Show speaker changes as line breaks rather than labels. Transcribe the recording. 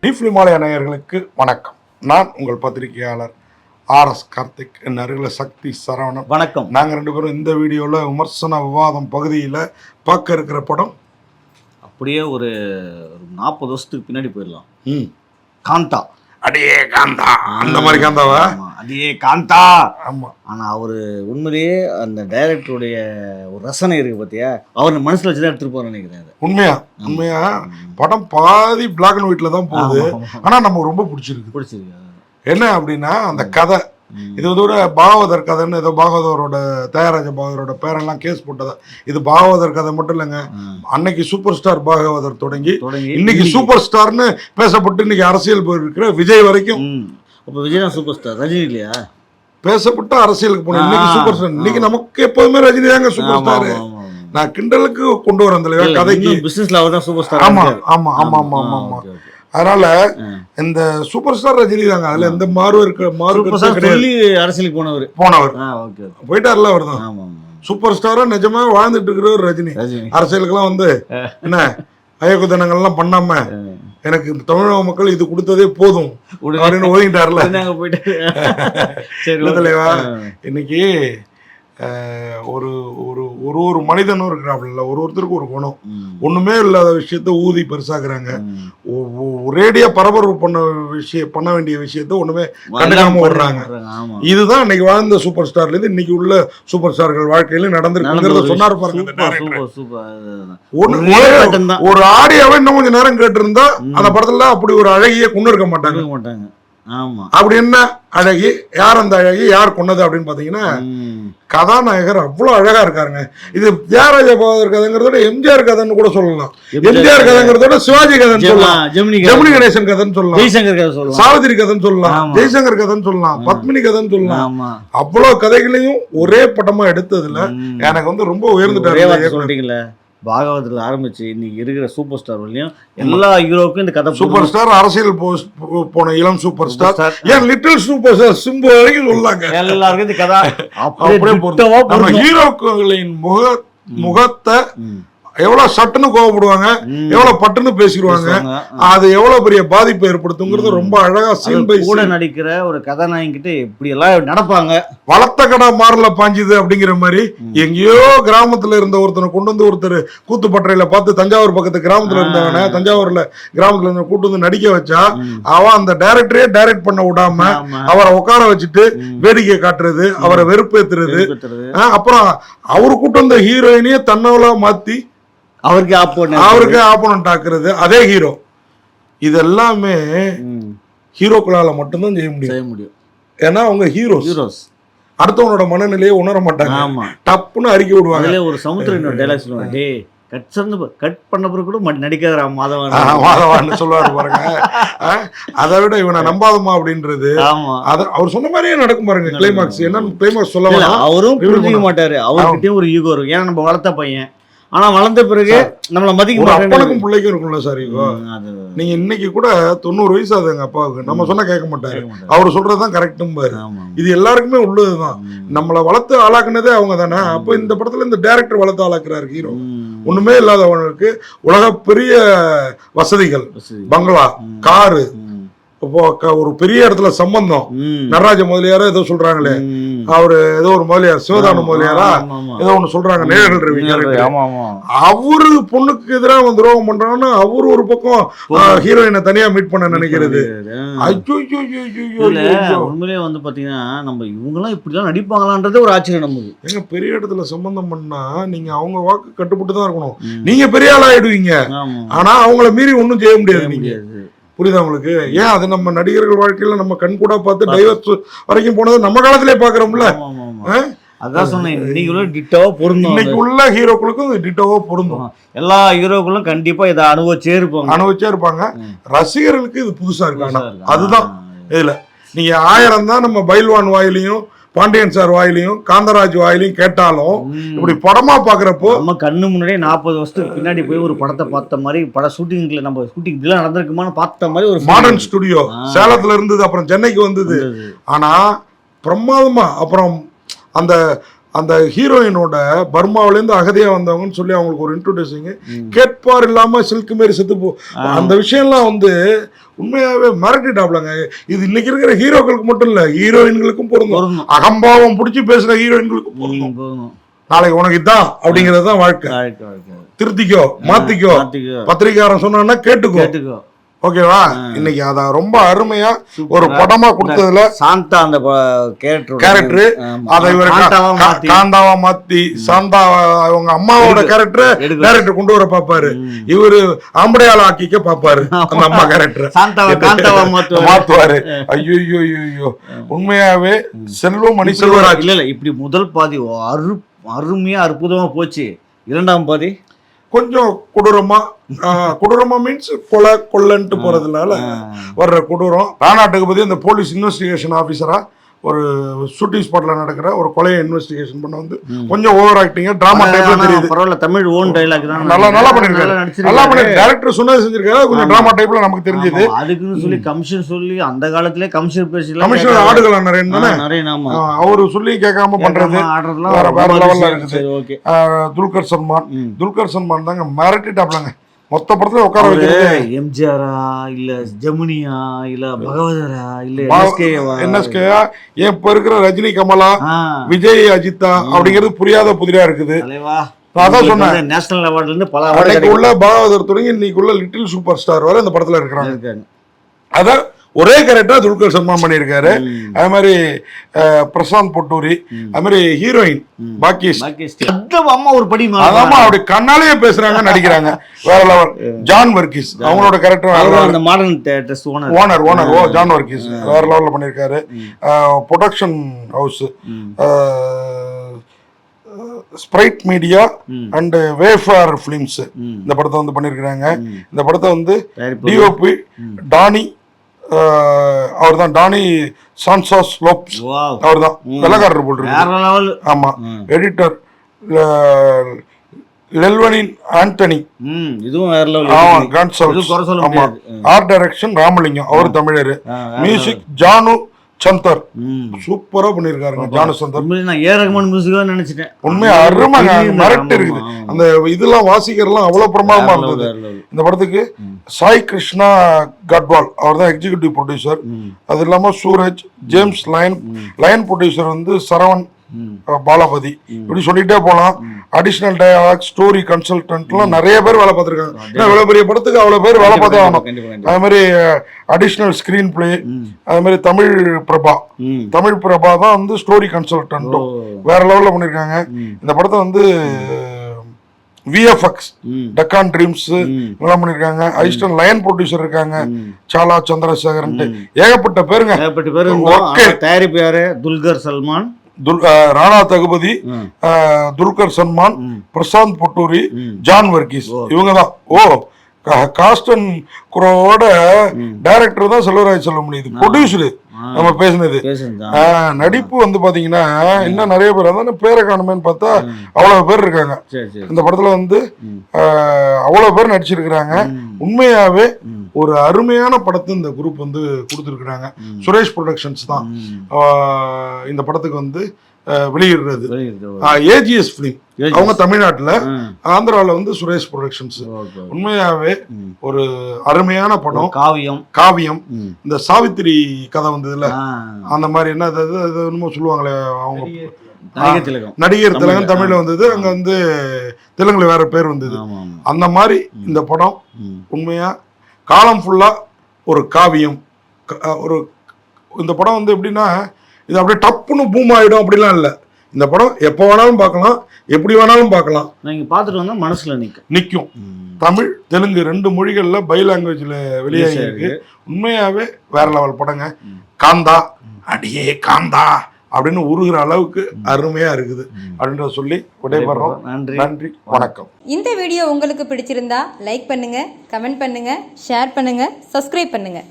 டிஃப்லிமாலய நேயர்களுக்கு வணக்கம். நான் உங்கள் பத்திரிகையாளர் RS கார்த்திக். என் அருகில் சக்தி சரவணன்.
வணக்கம்.
நாங்கள் ரெண்டு பேரும் இந்த வீடியோவில் விமர்சன விவாதம் பகுதியில் பார்க்க இருக்கிற படம்
அப்படியே ஒரு 40 வருஷத்துக்கு பின்னாடி போயிடலாம். காந்தா.
அடியே காந்தா, அந்த மாதிரி காந்தாவா?
அடியே காந்தா.
ஆமாம்.
ஆனால் அவர் உண்மையிலேயே அந்த டைரக்டருடைய ஒரு ரசனை இருக்குது பார்த்தியா, அவர் மனசில் வச்சு தான் எடுத்துகிட்டு போகிறேன்னு நினைக்கிறேன்.
உண்மையா படம் பாதி பிளாக் அண்ட் ஒயிட்ல தான் போகுது. ஆனால் நமக்கு ரொம்ப பிடிச்சிருக்கு. என்ன அப்படின்னா அந்த கதை, இது ஒரு பாகவதர் கதைன்னு, ஏதோ பாகவதரோட தயாராஜ பாகவதரோட பேரெல்லாம் கேஸ் போட்டதா. இது பாகவதர் கதை மட்டும் இல்லைங்க. அன்னைக்கு சூப்பர் ஸ்டார் பாகவதர் தொடங்கி இன்னைக்கு சூப்பர் ஸ்டார்னு பேசப்பட்டு இன்னைக்கு அரசியல் போயிருக்கிற விஜய் வரைக்கும்.
இப்போ விஜய் தான் சூப்பர் ஸ்டார், ரஜினி இல்லையா?
பேசப்பட்டு அரசியலுக்கு போன இன்னைக்கு சூப்பர் ஸ்டார். இன்னைக்கு நமக்கு எப்போதுமே ரஜினி தாங்க சூப்பர் ஸ்டார். நான் கிண்டலுக்கு கொண்டு வரேன் தலைவா, கதைக்கு
பிசினஸ்ல அவர் தான் சூப்பர் ஸ்டார்.
ஆமா ஆமா ஆமா ஆமா ஆமா ஆமா. அதனால இந்த சூப்பர் ஸ்டார் ரஜினி தாங்க. அதுல எந்த
அரசியலுக்கு
போனவர் போயிட்டார்ல, அவர் தான் சூப்பர் ஸ்டாரா நிஜமா வாழ்ந்துட்டு இருக்கிறவர் ரஜினி. அரசியலுக்கெல்லாம் வந்து என்ன அயோக்குத்தனங்கள்லாம் பண்ணாம எனக்கு தமிழக மக்கள் இது கொடுத்ததே போதும் அப்படின்னு ஒதுங்கிட்டார்ல. தலைவா இன்னைக்கு ஒரு ஒரு ஒரு ஒரு மனிதனும் இருக்கிறாப்புல, ஒருத்தருக்கு ஒரு குணம். ஒண்ணுமே இல்லாத விஷயத்த ஊதி பெருசாக்குறாங்க. ஒரேடியா பரபரப்பு பண்ண வேண்டிய விஷயத்த ஒண்ணுமே கண்டுக்காம விடுறாங்க. இதுதான் இன்னைக்கு வாழ்ந்த சூப்பர் ஸ்டார்ல இருந்து இன்னைக்கு உள்ள சூப்பர் ஸ்டார்கள் வாழ்க்கையில நடந்திருக்குங்கிறத சொன்னாரு பாருங்க. ஒரு ஆடியோவை இன்னும் கொஞ்சம் நேரம் கேட்டிருந்தா அந்த படத்துல அப்படி ஒரு அழகிய கொண்டு இருக்க மாட்டாங்க. அப்படி என்ன அழகி, யார் அந்த அழகி, யார் கொண்டது அப்படின்னு பாத்தீங்கன்னா கதாநாயகர் அவ்வளவு அழகா இருக்காருங்க. இது தியாகராஜ பாகவதர் கதைங்கிறதோட எம்ஜிஆர் கதைன்னு கூட சொல்லலாம். எம்ஜிஆர் கதைங்கிறதோட சிவாஜி கதைன்னு சொல்லலாம், ஜெமினி கணேசன் கதைன்னு சொல்லலாம், சாவித்திரி கதைன்னு சொல்லலாம், ஜெய்சங்கர் கதைன்னு சொல்லலாம், பத்மினி கதைன்னு சொல்லலாம். அவ்வளவு கதைகளையும் ஒரே படமா எடுத்ததுல எனக்கு வந்து ரொம்ப உயர்ந்துட்டாரு.
பாகவதத்தில் ஆரம்பிச்சு இன்னைக்கு இருக்கிற சூப்பர் ஸ்டார் வரையும் எல்லா ஹீரோக்கும் இந்த கதை.
சூப்பர் ஸ்டார், அரசியல் போன இளம் சூப்பர் ஸ்டார், ஏன் லிட்டில் சூப்பர் ஸ்டார் சிம்பு வரைக்கும் சொல்லாங்க.
எல்லாருக்கும் இந்த கதை
அப்படியே ஹீரோக்களின் முகத்தை எவ்வளவு சட்டுன்னு கோவப்படுவாங்க, எவ்வளவு பட்டுன்னு பேசிடுவாங்க, அது எவ்வளவு பெரிய பாதிப்பை ஏற்படுத்துங்கிறது ரொம்ப அழகா சீன் பை
கூட நடிக்கிற ஒரு கதாநாயகிட்ட இப்படி எல்லாம் நடப்பாங்க.
வளர்த்த கடை மாறல பாஞ்சுது அப்படிங்கிற மாதிரி எங்கேயோ கிராமத்துல இருந்த ஒருத்தனை கொண்டு வந்து ஒருத்தர் கூத்துப்பட்டறையில பார்த்து தஞ்சாவூர் பக்கத்து கிராமத்துல இருந்தவன கிராமத்துல இருந்து கூட்டு வந்து நடிக்க வச்சா அவன் அந்த டைரக்டரே டைரக்ட் பண்ண விடாம அவரை உட்கார வச்சுட்டு வேடிக்கை காட்டுறது, அவரை வெறுப்பேத்துறது, அப்புறம் அவரு கூட்டு வந்த ஹீரோயினையே தன்னவளா மாத்தி அவருக்கு ஆப்போனன்ட் ஆக்குறது அதே ஹீரோ. இதெல்லாமே ஹீரோக்களால மட்டும்தான் செய்ய முடியும். ஏன்னா அவங்க ஹீரோஸ் அடுத்தவனோட மனநிலையை உணர மாட்டாங்க, டப்புன்னு அறிக்கை விடுவாங்க.
ஒரு சமுத்திரம் டைலாக் சொல்லுவாங்க, கட் பண்ண பிறகு கூட நடிக்காத மாதவான்னு
சொல்லுவாரு பாருங்க. அதை விட இவனை நம்பாதமா அப்படின்றது அவர் சொன்ன மாதிரியே நடக்கும் பாருங்க. கிளைமாக்ஸ் என்னன்னு கிளைமாக்ஸ் சொல்ல
அவரும் புரிஞ்சுக்க மாட்டாரு. அவர்கிட்டயும் ஒரு ஈகோ இருக்கும். ஏன்னா நம்ம வளர்த்த பையன், ஆனா வளர்ந்த பிறகு நம்மள மதிக்க
அப்பனுக்கும் பிள்ளைக்கும் இருக்கும்ல சார். இப்போ நீங்க இன்னைக்கு கூட 90 வயசு ஆகுது எங்க அப்பாவுக்கு, நம்ம சொன்னா கேட்க மாட்டாரு, அவரு சொல்றதுதான் கரெக்டும் பாரு. இது எல்லாருக்குமே உள்ளதுதான். நம்மள வளர்த்து ஆளாக்குனதே அவங்க தானே. அப்போ இந்த படத்துல இந்த டைரக்டர் வளர்த்து ஆளாக்குறாரு ஹீரோ. ஒண்ணுமே இல்லாதவனுக்கு உலக பெரிய வசதிகள், பங்களா, காரு, ஒரு பெரிய இடத்துல சம்பந்தம். நடராஜ முதலியாரோ ஏதோ சொல்றாங்களே, அவரு ஏதோ ஒரு முதலியார், சிவதான முதலியாரா ஏதோ ஒண்ணு சொல்றாங்க, நேரல் ரவி. அவரு பொண்ணுக்கு எதிராக துரோகம் பண்றான்னு அவரு ஒரு பக்கம் ஹீரோயினை தனியா மீட் பண்ண நினைக்கிறது.
உண்மையிலே வந்து பாத்தீங்கன்னா நம்ம இவங்க எல்லாம் இப்படி எல்லாம் நடிப்பாங்களான்றது ஒரு ஆச்சரியம் நமக்கு.
எங்க பெரிய இடத்துல சம்பந்தம் பண்ணா நீங்க அவங்க வாக்கு கட்டுப்பட்டு தான் இருக்கணும். நீங்க பெரிய ஆள் ஆயிடுவீங்க, ஆனா அவங்கள மீறி ஒன்னும் செய்ய முடியாது. நீங்க புரியுதா உங்களுக்கு? ஏன் அது நம்ம நடிகர்கள் வாழ்க்கையில நம்ம கண் கூட பார்த்து டைவர்ஸ் வரைக்கும் போனது நம்ம காலத்திலே பாக்குறோம்ல.
அதான் சொன்னேன், இன்னைக்கு
உள்ள ஹீரோக்களுக்கும் டிட்டோவா பொருந்தும்.
எல்லா ஹீரோக்களும் கண்டிப்பா இதை அனுபவிச்சே இருப்பாங்க.
ரசிகர்களுக்கு இது புதுசா இருக்காங்க. அதுதான் இதுல நீங்க 1000 தான் நம்ம பைல்வான் வாயிலையும் பாண்டியன் சார் வாயிலையும் காந்தராஜ் வாயிலையும் கேட்டாலும் இப்படி படமா பாக்குறப்போ
நம்ம கண்ணு முன்னாடியே 40 வருஷத்துக்கு பின்னாடி போய் ஒரு படத்தை பார்த்த மாதிரி, பட ஷூட்டிங்ல நம்ம ஷூட்டிங் இதெல்லாம் நடந்திருக்குமான்னு பார்த்த மாதிரி ஒரு
மாடர்ன் ஸ்டுடியோ சேலத்துல இருந்தது, அப்புறம் சென்னைக்கு வந்தது. ஆனா பிரமாதமா அப்புறம் அந்த அந்த ஹீரோயினோட பர்மாவிலேருந்து அகதியா வந்தவங்கன்னு சொல்லி அவங்களுக்கு ஒரு இன்ட்ரோடியூசிங், கேட்பார் இல்லாம சில்க் மாரி செத்து போ, அந்த விஷயம்லாம் வந்து உண்மையாவே மிரட்டிட்டாப்லங்க. இது இன்னைக்கு இருக்கிற ஹீரோக்களுக்கு மட்டும் இல்ல, ஹீரோயின்களுக்கும் பொருந்தும். அகம்பாவம் பிடிச்சி பேசுற ஹீரோயின்களுக்கும் பொருந்தும். நாளைக்கு உனக்கு இதான் அப்படிங்கறதுதான் வாழ்க்கை. திருத்திக்கோ, மாத்திக்கோ, பத்திரிகாரன் சொன்னா கேட்டுக்கோ. ஓகேவா? இன்னைக்கு அத ரொம்ப அருமையா ஒரு படமா கொடுத்ததுல
சாந்தா அந்த
கேரக்டர் அதை இவர் காந்தாவா மாத்தி சாந்தா அவங்க அம்மாவோட கேரக்டர் டைரக்டர் கொண்டு வர பாப்பாரு, இவரு ஆம்படையாள ஆக்கிக்க பாப்பாரு அந்த அம்மா கேரக்டர் மாத்துவாரு. ஐயோ உண்மையாவே செல்வம் மணி செல்வராஜ்
இல்ல இப்படி முதல் பாதி அருமையா அற்புதமா போச்சு. இரண்டாம் பாதி
கொஞ்சம் கொடூரமா மீன்ஸ் கொல்லன்ட்டு போறதுனால வர்ற கொடூரம். ராணாட்டுக்கு பத்தி அந்த போலீஸ் இன்வெஸ்டிகேஷன் ஆபீசரா ஒரு ஷூட்டிங் ஸ்பாட்ல நடக்கிற ஒரு கொலையை இன்வெஸ்டிகேஷன் பண்ண வந்து கொஞ்சம் ஓவர் ஆக்டிங் டிராமா டைப்ல தெரியுது.
பரவாயில்ல, தமிழ் ஓன் டயலாக் தான்.
நல்லா பண்ணிருக்காரு. நல்லா பண்ணி டைரக்டர் சொன்னது செஞ்சிருக்காரு. கொஞ்சம் டிராமா டைப்ல நமக்கு தெரிஞ்சது.
அதுக்குன்னு சொல்லி கமிஷன் சொல்லி அந்த காலத்திலே கமிஷன் பேசி
கமிஷன் ஆடுகள் நிறைய அவரு சொல்லி கேட்காம பண்றது வேற லெவல்ல இருக்குது. துல்கர் சல்மான் தாங்க மிரட்டிட்டாப்லங்க. மொத்த படத்துல உட்கார வைக்கிறது.
எம்ஜிஆரா இல்ல ஜெமினியா இல்ல பகவதரா இல்ல
என்எஸ்கேயா, இப்ப இருக்கிற ரஜினி, கமலா, விஜய், அஜித்தா அப்படிங்கிறது புரியாத புதிரா இருக்குது. அதான் சொன்னேன்,
நேஷனல் அவார்ட்ல இருந்து பல
அன்னைக்கு உள்ள பாகவதர் தொடங்கி இன்னைக்கு உள்ள லிட்டில் சூப்பர் ஸ்டார் வரை இந்த படத்துல இருக்கிறாங்க. அதான் ஒரே கேரக்டரா துல்கர் சல்மான் பண்ணியிருக்காரு. அது மாதிரி பிரசாந்த் பொட்டூரி, அது மாதிரி ஹீரோயின் பாக்கிஸ்
அம்மா ஒரு படி
அதாம்மா அப்படி கண்ணாலேயே பேசுறாங்க, நடிக்கிறாங்க வேற லெவல். ஜான் வர்கீஸ் அவங்களோட கேரக்டர் ஓனர் ஜான் வர்கீஸ் வேற லெவல்ல பண்ணியிருக்காரு. Production house sprite media and Wayfarer films இந்த படத்தை வந்து பண்ணியிருக்கிறாங்க. இந்த படத்தை வந்து டிஓபி டானி, அவர் தான் டானி சான்சாஸ் லோப்ஸ், அவர் தான் வெள்ளக்காரர் போட்டிருக்காரு. ஆமா, எடிட்டர் லெல்வனின் ஆண்டனி, ஆர்ட் டைரக்ஷன் ராமலிங்கம், அவர் தமிழரு. மியூசிக் ஜானு சந்தர், சூப்பரா பண்ணிருக்காருங்க ஜானு சந்தர்.
நினைச்சிட்டேன்
உண்மையா அருமை மிரட்டு இருக்குது. அந்த இதெல்லாம் வாசிக்கிறதுலாம் அவ்வளவு பிரமாதமா இருந்தது. இந்த படத்துக்கு சாய் கிருஷ்ணா கட்வால் அவர் தான் எக்ஸிகியூட்டிவ் ப்ரொடியூசர். அது இல்லாம சூரஜ், ஜேம்ஸ் லயன் ப்ரொடியூசர் வந்து சரவண் பாலபதி, இப்படி சொல்லிட்டே போலாம். அடிஷனல் டயலாக், ஸ்டோரி கன்சல்டன்ட்லாம் நிறைய பேர் வேலை பார்த்திருக்காங்க. இவ்வளவு பெரிய படத்துக்கு அவ்வளவு பேர் வேலை பார்த்தே ஆகணும். அது மாதிரி அடிஷனல் ஸ்கிரீன் பிளே, அது மாதிரி தமிழ் பிரபா தான் வந்து ஸ்டோரி கன்சல்டன்ட்டும் வேற லெவல்ல பண்ணிருக்காங்க. இந்த படத்தை வந்து விஎஃப்எக்ஸ் டக்கான் ட்ரீம்ஸ் எல்லாம் பண்ணிருக்காங்க. அசிஸ்டன்ட் லயன் ப்ரொடியூசர் இருக்காங்க, சாலா சந்திரசேகரன், ஏகப்பட்ட பேருங்க.
தயாரிப்பு யாரு? துல்கர் சல்மான்,
ராணா தகுபதி, துல்கர் சல்மான், பிரசாந்த் பொட்டூரி, ஜான் வர்கீஸ், இவங்க தான். காஸ்ட் அண்ட் குரோவோட டைரக்டர் தான் செல்வராஜ் சொல்ல முடியுது. ப்ரொடியூசரு நம்ம பேசினது. நடிப்பு வந்து பாத்தீங்கன்னா இன்னும் நிறைய பேர், அதான் பேரை காணுமேன்னு பார்த்தா அவ்வளவு பேர் இருக்காங்க இந்த படத்துல. வந்து அவ்வளவு பேர் நடிச்சிருக்கிறாங்க. உண்மையாவே ஒரு அருமையான படத்தை இந்த குரூப் வந்து கொடுத்துருக்குறாங்க. சுரேஷ் ப்ரொடக்ஷன்ஸ் தான் இந்த படத்துக்கு வந்து வெளியிடுறது. ஏஜிஎஸ் பிலிம் அவங்க தமிழ்நாட்டுல, ஆந்திரால வந்து சுரேஷ் ப்ரொடக்ஷன்ஸ். உண்மையாவே ஒரு அருமையான படம். காவியம் இந்த சாவித்திரி கதை வந்ததுல அந்த மாதிரி என்ன என்னமோ சொல்லுவாங்களே அவங்க நடிகர் திலகன் தமிழ்ல வந்தது, அங்க வந்து தெலுங்குல வேற பேர் வந்தது. அந்த மாதிரி இந்த படம் உண்மையா காலம் ஃபுல்லா ஒரு காவியம். ஒரு இந்த படம் வந்து எப்படின்னா இது அப்படியே டப்புன்னு பூம் ஆயிடும் அப்படிலாம் இல்லை. இந்த படம் எப்போ வேணாலும் பார்க்கலாம், எப்படி வேணாலும் பார்க்கலாம்.
நீங்க பார்த்துட்டு வந்தா மனசுல நிற்கும்.
தமிழ் தெலுங்கு 2 மொழிகள்ல பை லாங்குவேஜ்ல வெளியாகி இருக்கு. உண்மையாவே வேற லெவல் படங்க. காந்தா அடியே காந்தா அப்படின்னு உருகிற அளவுக்கு அருமையா இருக்குது அப்படின்ற சொல்லி விடைபெறோம். நன்றி, வணக்கம்.
இந்த வீடியோ உங்களுக்கு பிடிச்சிருந்தா லைக் பண்ணுங்க, கமெண்ட் பண்ணுங்க, ஷேர் பண்ணுங்க, சப்ஸ்கிரைப் பண்ணுங்க.